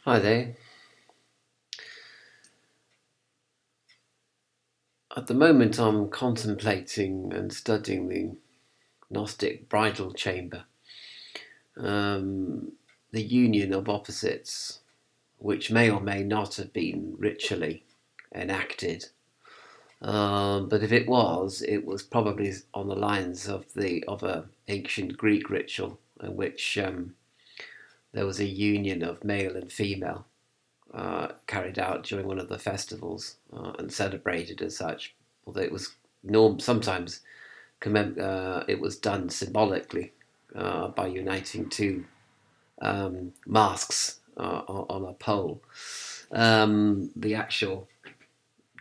Hi there. At the moment, I'm contemplating and studying the Gnostic Bridal chamber, the union of opposites, which may or may not have been ritually enacted. But if it was probably on the lines of a ancient Greek ritual in which there was a union of male and female carried out during one of the festivals and celebrated as such. Although it was sometimes it was done symbolically by uniting two masks on a pole. The actual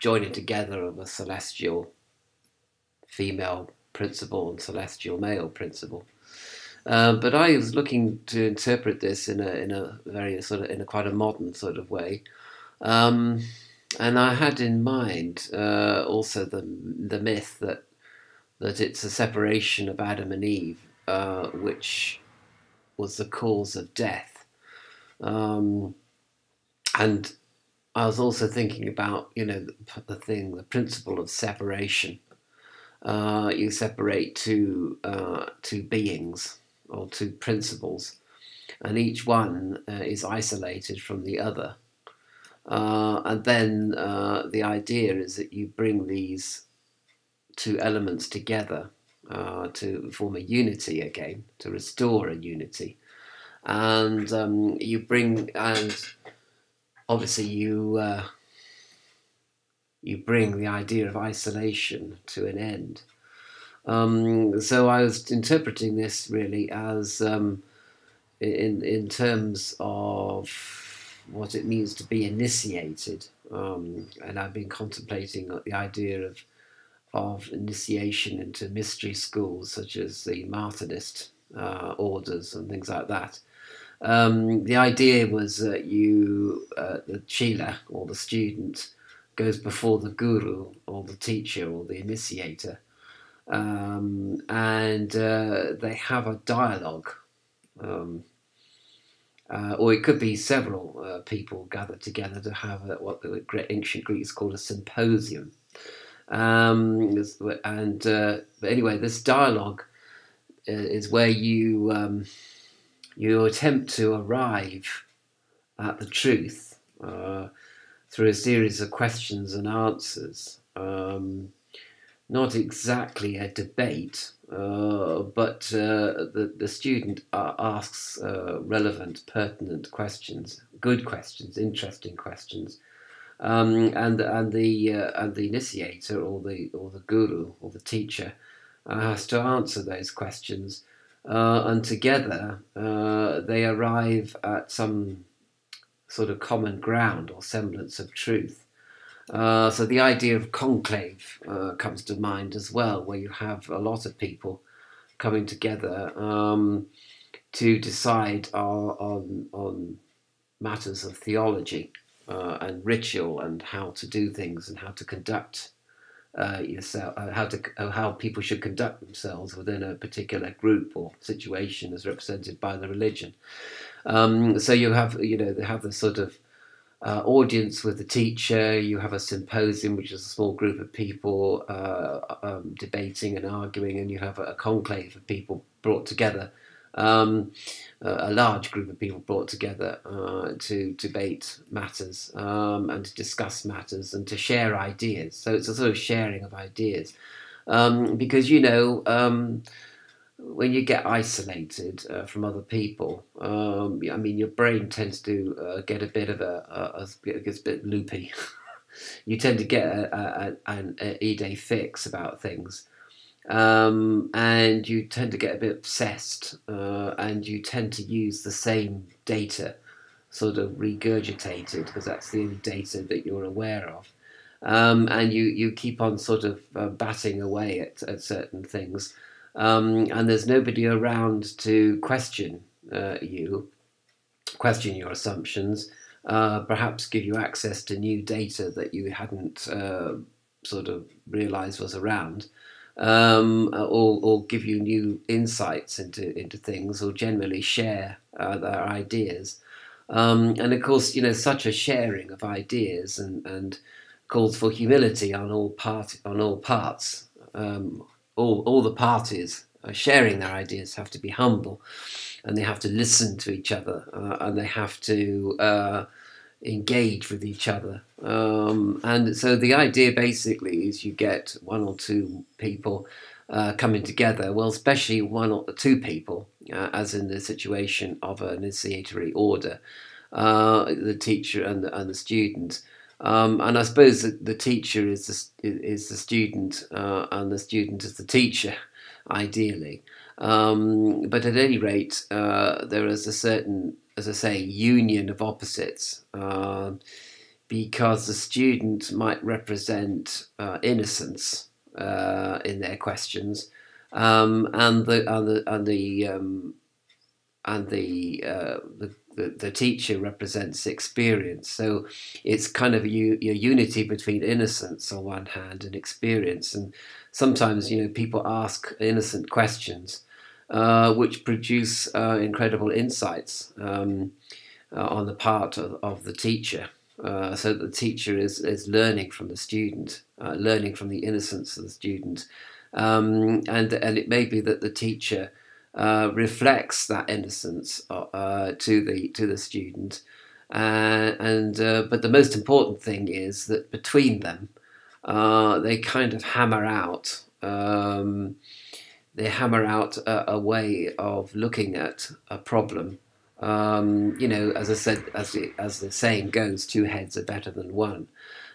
joining together of a celestial female principle and celestial male principle. But I was looking to interpret this in a very in a quite a modern sort of way, and I had in mind also the myth that it's a separation of Adam and Eve, which was the cause of death, and I was also thinking about the principle of separation. You separate two beings or two principles, and each one is isolated from the other. And then the idea is that you bring these two elements together to form a unity again, to restore a unity. And and obviously you bring the idea of isolation to an end. So I was interpreting this really as in terms of what it means to be initiated, and I've been contemplating the idea of initiation into mystery schools such as the Martinist orders and things like that. The idea was that the chela or the student goes before the guru or the teacher or the initiator, and they have a dialogue, or it could be several people gathered together to have what the ancient Greeks called a symposium. But anyway, this dialogue is where you attempt to arrive at the truth through a series of questions and answers. Not exactly a debate, but the student asks relevant, pertinent questions, good questions, interesting questions, and the initiator or the guru or the teacher has to answer those questions, and together they arrive at some sort of common ground or semblance of truth. So the idea of conclave comes to mind as well, where you have a lot of people coming together to decide on matters of theology and ritual and how to do things and how to conduct yourself, how people should conduct themselves within a particular group or situation as represented by the religion. So you have they have this sort of audience with the teacher. You have a symposium, which is a small group of people debating and arguing, and you have a conclave of people brought together, a large group of people brought together to debate matters and to discuss matters and to share ideas. So it's a sort of sharing of ideas, because when you get isolated from other people, I mean, your brain tends to get a bit of it gets a bit loopy. You tend to get an idée fixe about things, and you tend to get a bit obsessed, and you tend to use the same data, sort of regurgitated, because that's the only data that you're aware of, and you keep on sort of batting away at certain things. And there's nobody around to question question your assumptions, perhaps give you access to new data that you hadn't sort of realised was around, or give you new insights into things, or generally share their ideas. And of course, such a sharing of ideas and calls for humility on all parts. All the parties sharing their ideas have to be humble, and they have to listen to each other, and they have to engage with each other. And so the idea basically is you get one or two people coming together, well, especially one or two people, as in the situation of an initiatory order, the teacher and the student. And I suppose that the teacher is the student, and the student is the teacher, ideally. But at any rate, there is a certain, as I say, union of opposites, because the student might represent innocence in their questions, and the teacher represents experience. So it's kind of a unity between innocence on one hand and experience. And sometimes, people ask innocent questions, which produce incredible insights on the part of the teacher. So the teacher is learning from the student, learning from the innocence of the student. And it may be that the teacher reflects that innocence to the student, but the most important thing is that between them, they kind of hammer out. They hammer out a way of looking at a problem. As I said, as the saying goes, two heads are better than one.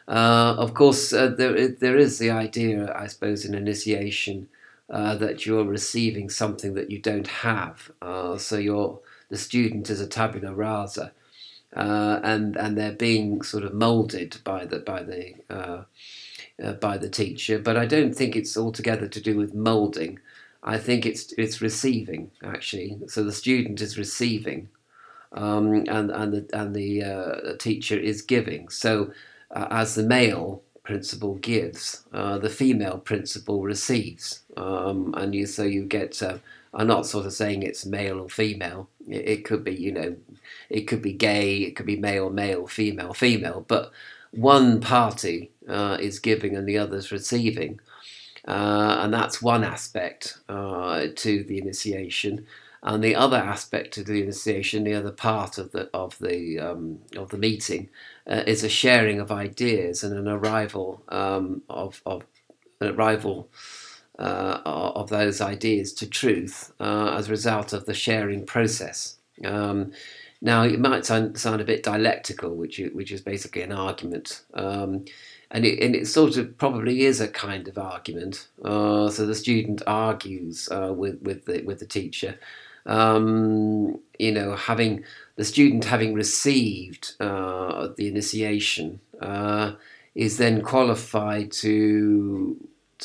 Of course, there is the idea, I suppose, in initiation, that you're receiving something that you don't have. So the student is a tabula rasa, and they're being sort of moulded by the teacher. But I don't think it's altogether to do with moulding. I think it's receiving, actually. So the student is receiving, and the teacher is giving. So as the male principle gives, the female principle receives, and you get. I'm not sort of saying it's male or female. It could be, it could be gay, it could be male, male, female, female. But one party is giving and the other's receiving. And that's one aspect to the initiation, and the other aspect to the initiation, the other part of the meeting, is a sharing of ideas and an arrival of those ideas to truth as a result of the sharing process. Now, it might sound a bit dialectical, which is basically an argument. And it sort of probably is a kind of argument. So the student argues with the teacher. Having the student having received the initiation, is then qualified to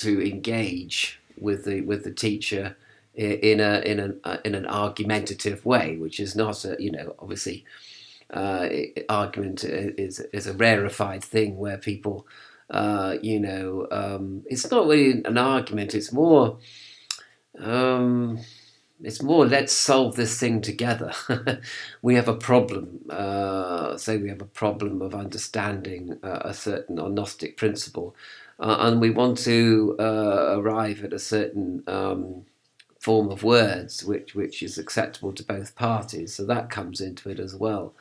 engage with the teacher in an argumentative way, which is not obviously. Argument is a rarefied thing where people, it's not really an argument. It's more let's solve this thing together. We have a problem. Say we have a problem of understanding a certain Gnostic principle, and we want to arrive at a certain form of words which is acceptable to both parties. So that comes into it as well.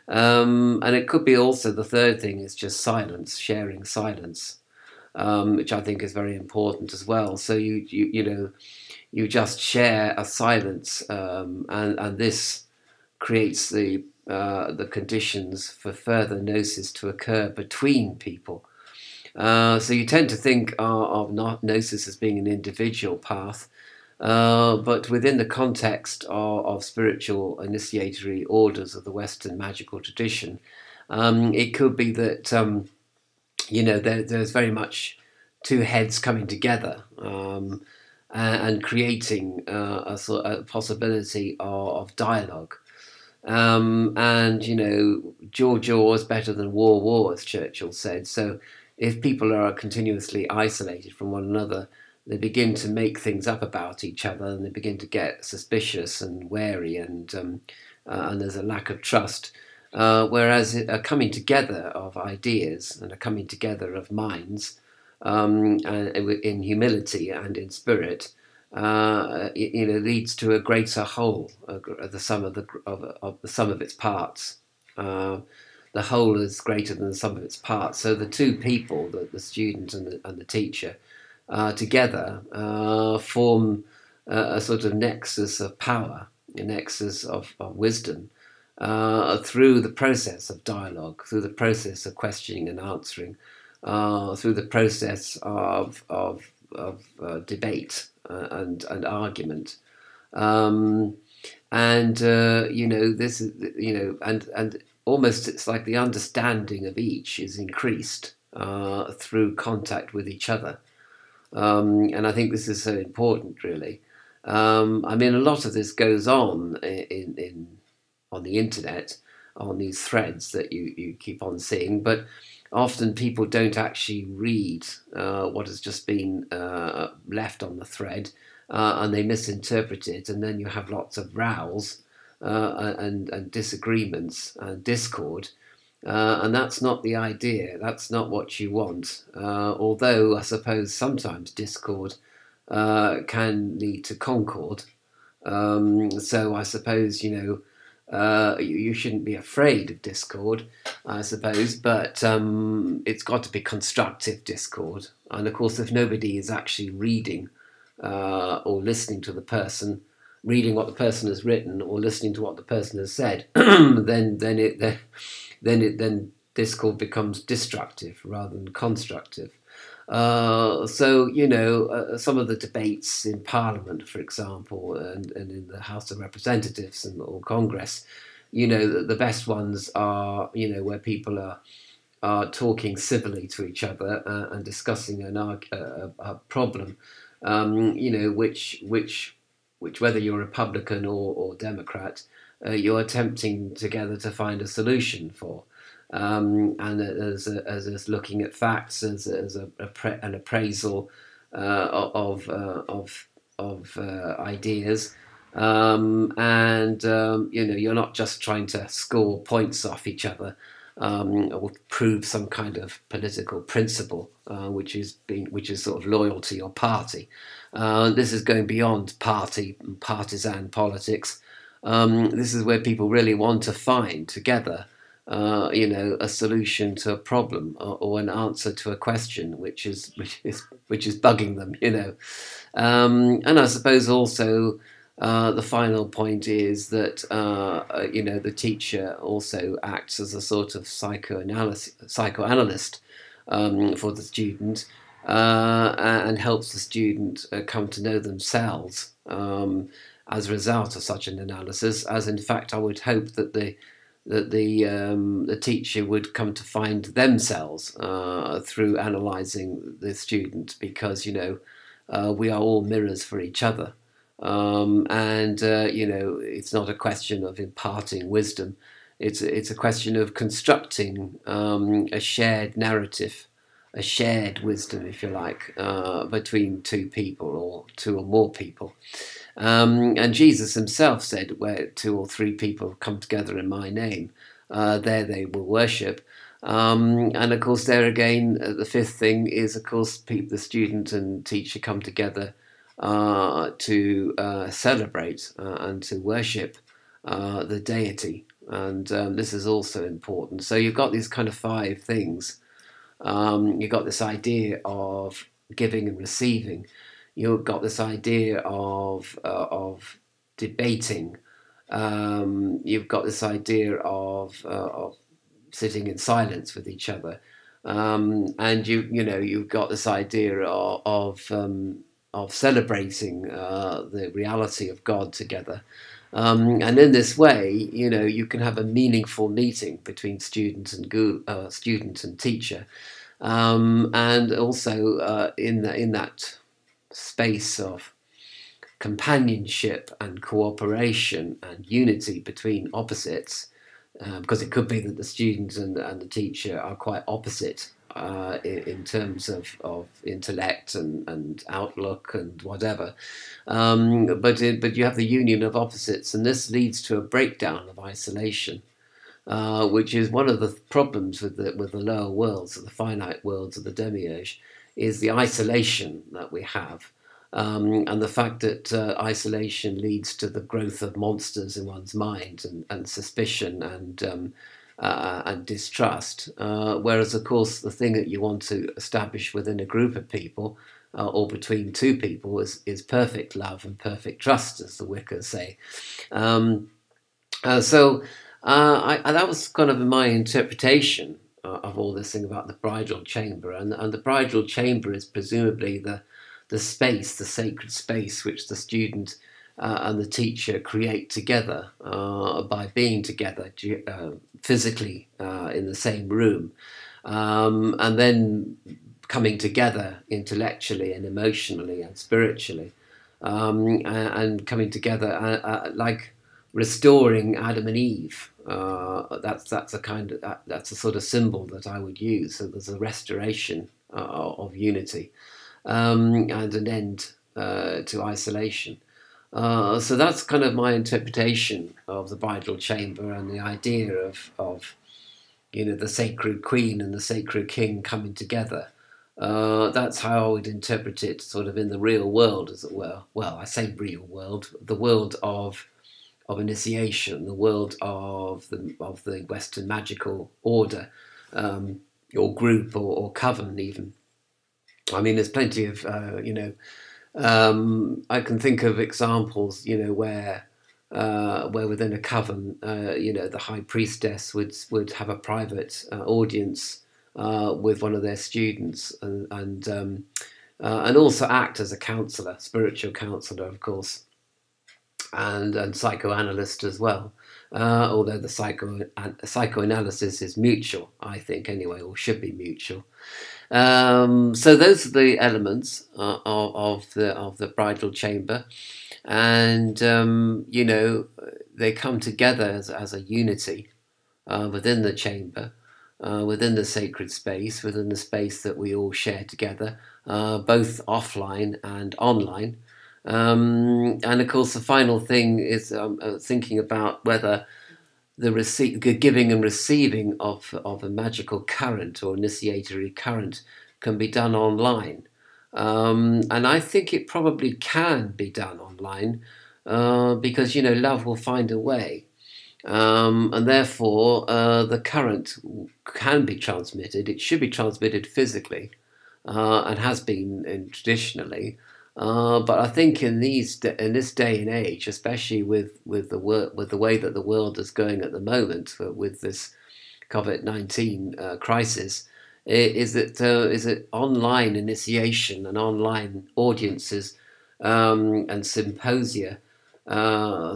And it could be also, the third thing is just silence, sharing silence, which I think is very important as well. So you just share a silence, and this creates the conditions for further gnosis to occur between people. So you tend to think of gnosis as being an individual path, but within the context of spiritual initiatory orders of the Western magical tradition, it could be that there's very much two heads coming together, and creating a possibility of dialogue. And jaw is better than war, as Churchill said. So if people are continuously isolated from one another, they begin to make things up about each other, and they begin to get suspicious and wary, and there's a lack of trust. whereas a coming together of ideas and a coming together of minds in humility and in spirit, leads to a greater whole, the sum of the sum of its parts. The whole is greater than the sum of its parts. So the two people, the student and the teacher, together form a sort of nexus of power, a nexus of wisdom, through the process of dialogue, through the process of questioning and answering, through the process of debate and argument. This is, and almost it's like the understanding of each is increased through contact with each other. And I think this is so important, really. A lot of this goes on on the internet, on these threads that you keep on seeing, but often people don't actually read what has just been left on the thread, and they misinterpret it, and then you have lots of rows and disagreements and discord. And that's not the idea. That's not what you want. Although I suppose sometimes discord can lead to concord. So I suppose, you shouldn't be afraid of discord, I suppose, but it's got to be constructive discord. And of course, if nobody is actually reading or listening to the person, reading what the person has written or listening to what the person has said, then discord becomes destructive rather than constructive. Some of the debates in Parliament, for example, and in the House of Representatives or Congress, the best ones are, where people are talking civilly to each other and discussing a problem, which whether you're Republican or Democrat, you're attempting together to find a solution for. And as looking at facts, as an appraisal of ideas, you're not just trying to score points off each other or prove some kind of political principle, which is sort of loyal to your party. This is going beyond partisan politics. This is where people really want to find together a solution to a problem or an answer to a question which is bugging them, and I suppose also the final point is that the teacher also acts as a sort of psychoanalyst for the student, and helps the student come to know themselves as a result of such an analysis. As in fact, I would hope that the teacher would come to find themselves through analysing the student, because we are all mirrors for each other, it's not a question of imparting wisdom. It's a question of constructing a shared narrative, a shared wisdom, if you like, between two people or two or more people. And Jesus himself said, where two or three people come together in my name, there they will worship. And of course, there again, the fifth thing is, of course, the student and teacher come together to celebrate and to worship the deity. And this is also important. So you've got these kind of five things. You've got this idea of giving and receiving. You've got this idea of debating. You've got this idea of sitting in silence with each other, and you've got this idea of celebrating the reality of God together. And in this way, you can have a meaningful meeting between student and teacher, and also in that space of companionship and cooperation and unity between opposites, because it could be that the student and the teacher are quite opposite in terms of intellect and outlook and whatever, but you have the union of opposites, and this leads to a breakdown of isolation. which is one of the problems with the lower worlds, the finite worlds of the demiurge, is the isolation that we have. And the fact that isolation leads to the growth of monsters in one's mind, and suspicion, and distrust. Whereas, of course, the thing that you want to establish within a group of people, or between two people, is perfect love and perfect trust, as the Wiccas say. That was kind of my interpretation of all this thing about the bridal chamber, and the bridal chamber is presumably the space, the sacred space, which the student and the teacher create together by being together physically in the same room, and then coming together intellectually and emotionally and spiritually, and coming together like restoring Adam and Eve. That's a sort of symbol that I would use. So there's a restoration of unity, and an end to isolation. So that's kind of my interpretation of the bridal chamber, and the idea of the sacred queen and the sacred king coming together. That's how I would interpret it, sort of in the real world, as it were. Well, I say real world, the world of initiation, the world of the Western magical order, or group, or coven even. I mean, there's plenty of I can think of examples, where within a coven, the high priestess would have a private audience with one of their students, and also act as a counselor, spiritual counselor, of course, and psychoanalyst as well. Although the psychoanalysis is mutual, I think, anyway, or should be mutual. So those are the elements of the bridal chamber, and they come together as a unity within the chamber, within the sacred space, within the space that we all share together, both offline and online. And of course, the final thing is thinking about whether the giving and receiving of a magical current or initiatory current can be done online. And I think it probably can be done online, because, love will find a way. And therefore, the current can be transmitted. It should be transmitted physically, and has been traditionally. But I think in this day and age, especially with the way that the world is going at the moment, with this COVID-19 crisis, is that online initiation and online audiences, and symposia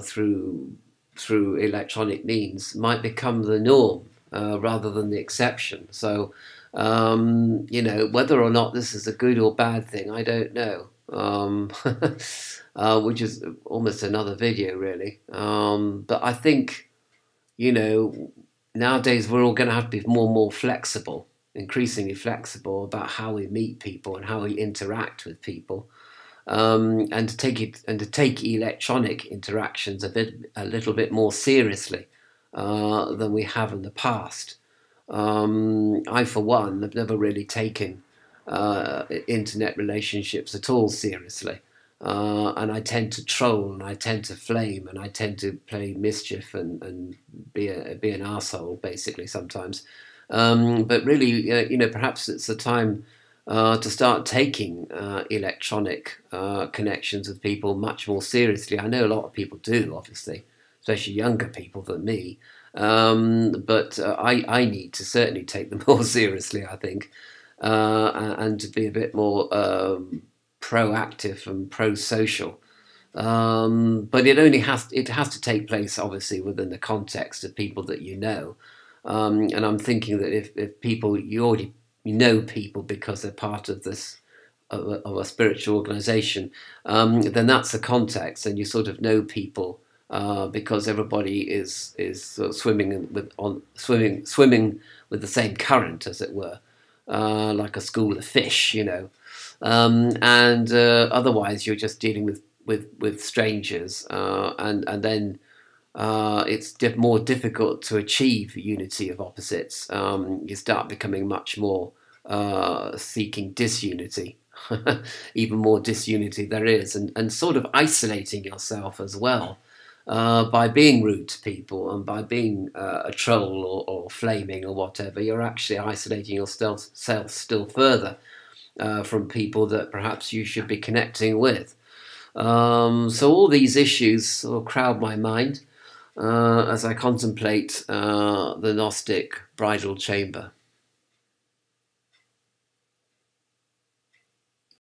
through electronic means might become the norm rather than the exception. So whether or not this is a good or bad thing, I don't know. Which is almost another video, really. But I think, nowadays we're all going to have to be more and more flexible, increasingly flexible about how we meet people and how we interact with people, and to take electronic interactions a little bit more seriously than we have in the past. I, for one, have never really taken internet relationships at all seriously, and I tend to troll, and I tend to flame, and I tend to play mischief, and be an arsehole basically sometimes. But really, perhaps it's the time to start taking electronic connections with people much more seriously. I know a lot of people do, obviously, especially younger people than me. But I need to certainly take them more seriously, I think. And to be a bit more proactive and pro-social, but it has to take place, obviously, within the context of people that you know. And I'm thinking that if people, you already know people because they're part of this of a spiritual organisation, then that's the context, and you sort of know people because everybody is sort of swimming with the same current, as it were. Like a school of fish, and otherwise you're just dealing with strangers, and then it's more difficult to achieve unity of opposites. You start becoming much more seeking disunity, even more disunity there is, and sort of isolating yourself as well by being rude to people and by being a troll or flaming or whatever. You're actually isolating yourself still further from people that perhaps you should be connecting with. So all these issues sort of crowd my mind as I contemplate the Gnostic bridal chamber.